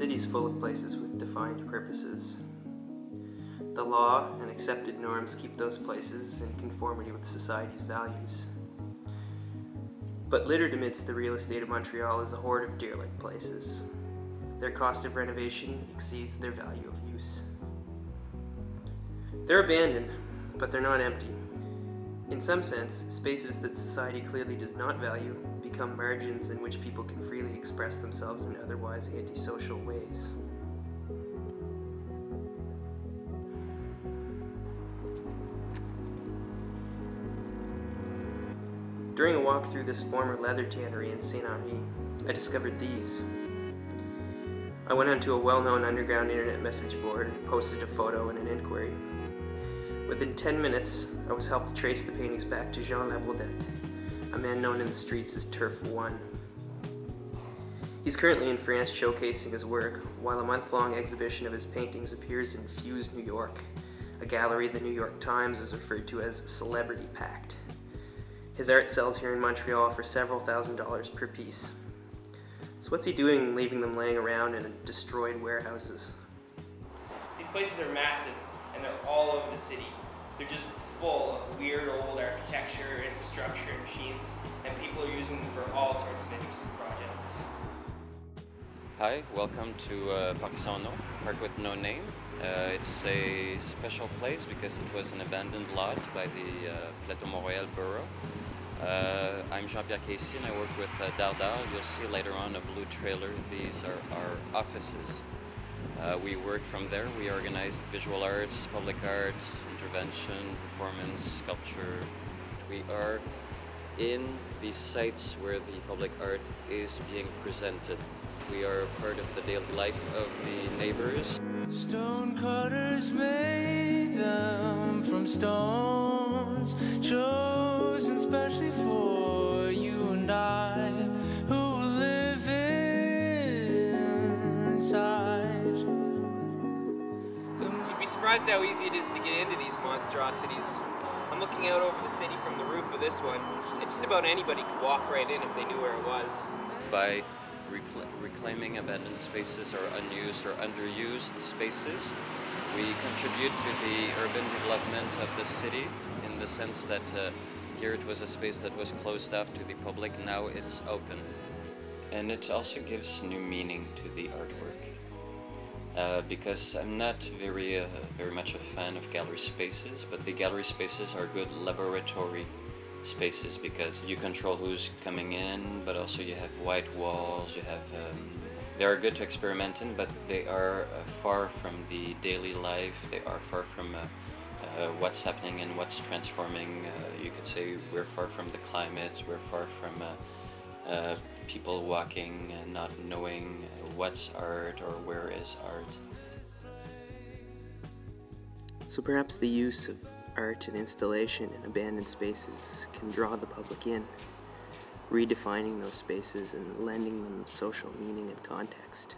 city's full of places with defined purposes. The law and accepted norms keep those places in conformity with society's values. But littered amidst the real estate of Montreal is a horde of derelict places. Their cost of renovation exceeds their value of use. They're abandoned, but they're not empty. In some sense, spaces that society clearly does not value become margins in which people can freely express themselves in otherwise antisocial ways. During a walk through this former leather tannery in Saint-Henri, I discovered these. I went onto a well-known underground internet message board and posted a photo and an inquiry. Within 10 minutes, I was helped trace the paintings back to Jean Labourdette, a man known in the streets as Turf 1. He's currently in France showcasing his work, while a month-long exhibition of his paintings appears in Fuse, New York, a gallery the New York Times has referred to as celebrity-packed. His art sells here in Montreal for several $1,000s per piece. So what's he doing leaving them laying around in destroyed warehouses? These places are massive, and they're all over the city. They're just full of weird old architecture, infrastructure, and machines, and people are using them for all sorts of interesting projects. Hi, welcome to Parc Sans Nom, Park with No Name. It's a special place because it was an abandoned lot by the Plateau Montréal Borough. I'm Jean-Pierre Caissie and I work with Derelict. You'll see later on a blue trailer. These are our offices. We work from there. We organize visual arts, public art, intervention, performance, sculpture. We are in the sites where the public art is being presented. We are part of the daily life of the neighbors. Stone cutters made them from stones, chosen specially for you and I, who live inside. You'd be surprised how easy it is to get into these monstrosities. I'm looking out over the city from the roof of this one, and just about anybody could walk right in if they knew where it was. By reclaiming abandoned spaces or unused or underused spaces, we contribute to the urban development of the city in the sense that here it was a space that was closed off to the public, now it's open. And it also gives new meaning to the artwork. Because I'm not very much a fan of gallery spaces, but the gallery spaces are good laboratory spaces because you control who's coming in, but also you have white walls, you have they are good to experiment in, but they are far from the daily life, they are far from what's happening and what's transforming. You could say we're far from the climate, we're far from people walking and not knowing what's art or where is art. So perhaps the use of art and installation in abandoned spaces can draw the public in, redefining those spaces and lending them social meaning and context.